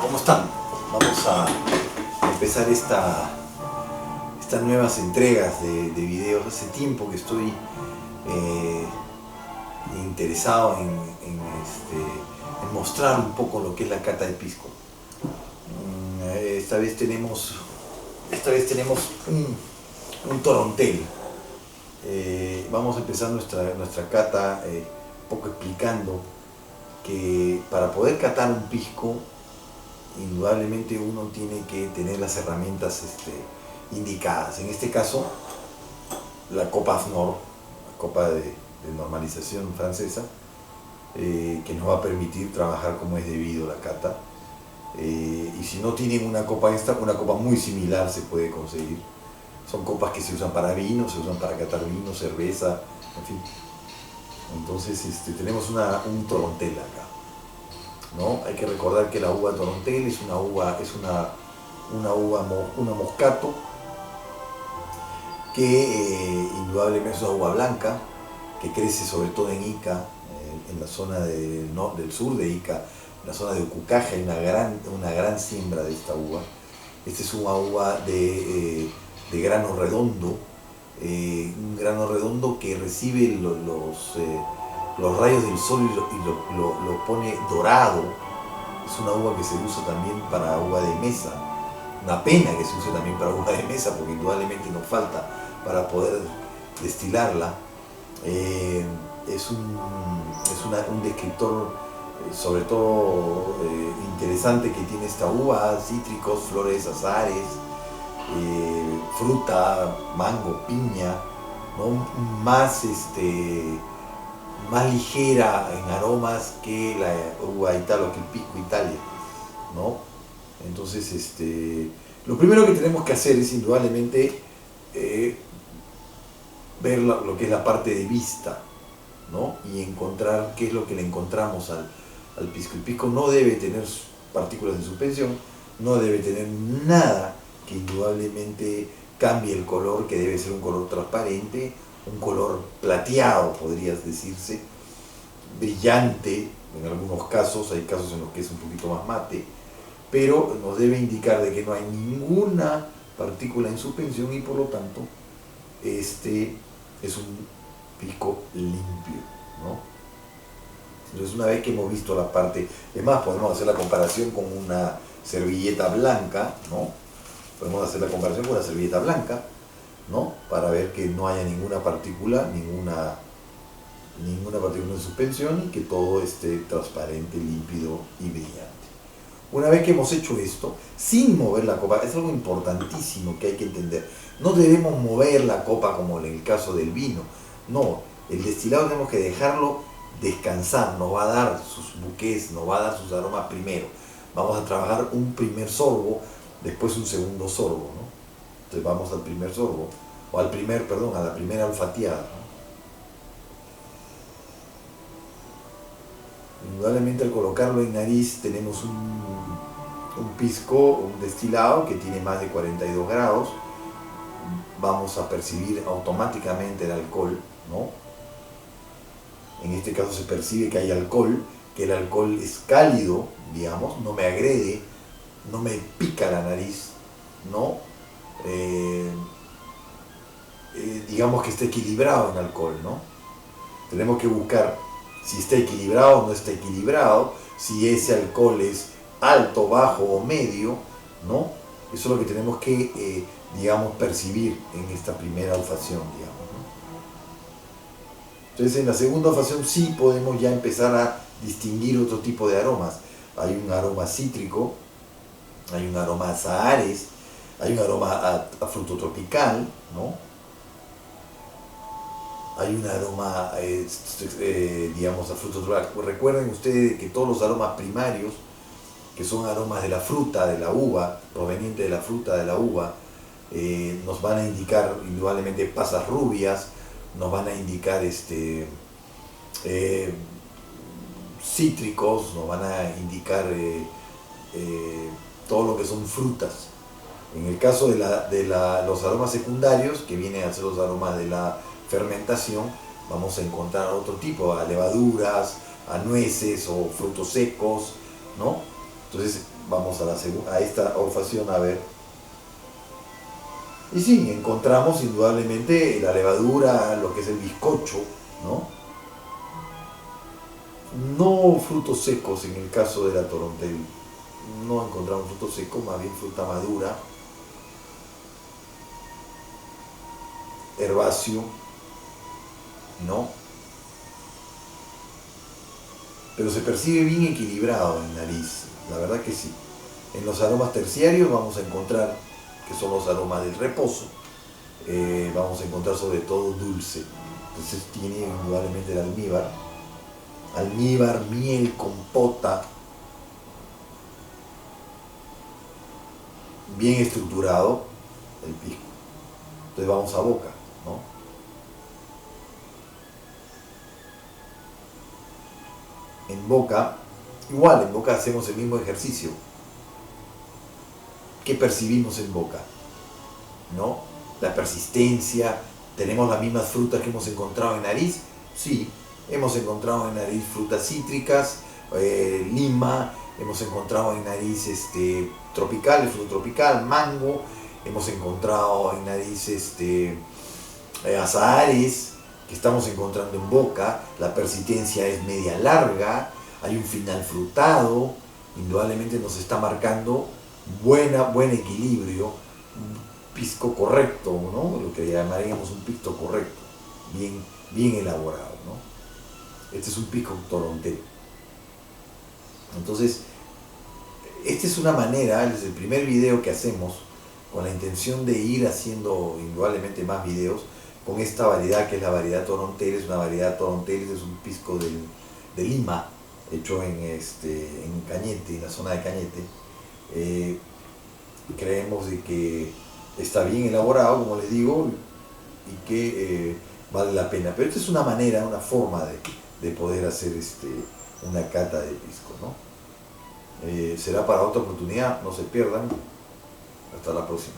¿Cómo están? Vamos a empezar estas nuevas entregas de videos. Hace tiempo que estoy interesado en mostrar un poco lo que es la cata de pisco. Esta vez tenemos un torontel. Vamos a empezar nuestra cata un poco explicando que para poder catar un pisco, indudablemente uno tiene que tener las herramientas indicadas. En este caso, la copa AFNOR, la copa de normalización francesa, que nos va a permitir trabajar como es debido la cata. Y si no tienen una copa esta, una copa muy similar se puede conseguir. Son copas que se usan para vino, se usan para catar vino, cerveza, en fin. Entonces tenemos un torontel acá, ¿no? Hay que recordar que la uva torontel es una moscato que indudablemente es una uva blanca que crece sobre todo en Ica, en la zona del sur de Ica, en la zona de Ucucaja. Hay una gran siembra de esta uva. Esta es una uva de grano redondo, un grano redondo que recibe los rayos del sol y lo pone dorado. Es una uva que se usa también para uva de mesa. Una pena que se use también para uva de mesa, porque indudablemente nos falta para poder destilarla. Es un descriptor sobre todo interesante que tiene esta uva: cítricos, flores, azares, fruta, mango, piña, ¿no? Más ligera en aromas que la uva Italo, que el Pisco Italia, ¿no? Entonces, lo primero que tenemos que hacer es indudablemente ver lo que es la parte de vista, ¿no? Y encontrar qué es lo que le encontramos al pisco. El pisco no debe tener partículas en suspensión, no debe tener nada que indudablemente cambie el color, que debe ser un color transparente, un color plateado, podrías decirse, brillante. En algunos casos, hay casos en los que es un poquito más mate, pero nos debe indicar de que no hay ninguna partícula en suspensión y por lo tanto este es un pisco limpio, ¿no? Entonces, una vez que hemos visto la parte, es más, podemos hacer la comparación con una servilleta blanca, ¿no? Podemos hacer la comparación con una servilleta blanca, ¿no? Para ver que no haya ninguna partícula en suspensión y que todo esté transparente, límpido y brillante. Una vez que hemos hecho esto, sin mover la copa, es algo importantísimo que hay que entender. No debemos mover la copa como en el caso del vino. No, el destilado tenemos que dejarlo descansar, nos va a dar sus buqués, nos va a dar sus aromas primero. Vamos a trabajar un primer sorbo, después un segundo sorbo, ¿no? Entonces vamos al primer sorbo, o a la primera olfateada, ¿no? Indudablemente, al colocarlo en nariz tenemos un pisco, un destilado que tiene más de 42 grados. Vamos a percibir automáticamente el alcohol, ¿no? En este caso se percibe que hay alcohol, que el alcohol es cálido, digamos, no me agrede, no me pica la nariz, ¿no? Digamos que está equilibrado en alcohol, ¿no? Tenemos que buscar si está equilibrado o no está equilibrado, si ese alcohol es alto, bajo o medio, ¿no? Eso es lo que tenemos que, digamos, percibir en esta primera olfacción, digamos, ¿no? Entonces, en la segunda olfacción sí podemos ya empezar a distinguir otro tipo de aromas. Hay un aroma cítrico, hay un aroma a azahares, hay un aroma a fruto tropical, ¿no? Hay un aroma, digamos, a fruto tropical. Recuerden ustedes que todos los aromas primarios, que son aromas de la fruta, de la uva, provenientes de la fruta de la uva, nos van a indicar indudablemente pasas rubias, nos van a indicar cítricos, nos van a indicar todo lo que son frutas. En el caso de los aromas secundarios, que vienen a ser los aromas de la fermentación, vamos a encontrar otro tipo, a levaduras, a nueces o frutos secos, ¿no? Entonces vamos a esta olfacción a ver. Y sí, encontramos indudablemente la levadura, lo que es el bizcocho, ¿no? No frutos secos en el caso de la Torontel. No encontramos frutos secos, más bien fruta madura, herbáceo, ¿no? Pero se percibe bien equilibrado en nariz, la verdad que sí. En los aromas terciarios vamos a encontrar, que son los aromas del reposo, vamos a encontrar sobre todo dulce. Entonces tiene indudablemente el almíbar, miel, compota, bien estructurado el pisco. Entonces vamos a boca, ¿no? En boca, igual en boca hacemos el mismo ejercicio. ¿Qué percibimos en boca? ¿No? La persistencia, tenemos las mismas frutas que hemos encontrado en nariz, sí, hemos encontrado en nariz frutas cítricas, lima, hemos encontrado en nariz tropical, fruto tropical, mango, hemos encontrado en nariz azahares que estamos encontrando en boca, la persistencia es media larga, hay un final frutado, indudablemente nos está marcando buen equilibrio, pisco correcto, ¿no? Lo que llamaríamos un pisco correcto, bien elaborado, ¿no? Este es un pisco Torontel. Entonces, esta es una manera, es el primer video que hacemos con la intención de ir haciendo indudablemente más videos con esta variedad que es la variedad Torontel. Es una variedad Torontel, es un pisco de Lima, hecho en Cañete, en la zona de Cañete. Creemos de que está bien elaborado, como les digo, y que vale la pena. Pero esta es una manera, una forma de poder hacer una cata de pisco, ¿no? Será para otra oportunidad, no se pierdan. Hasta la próxima.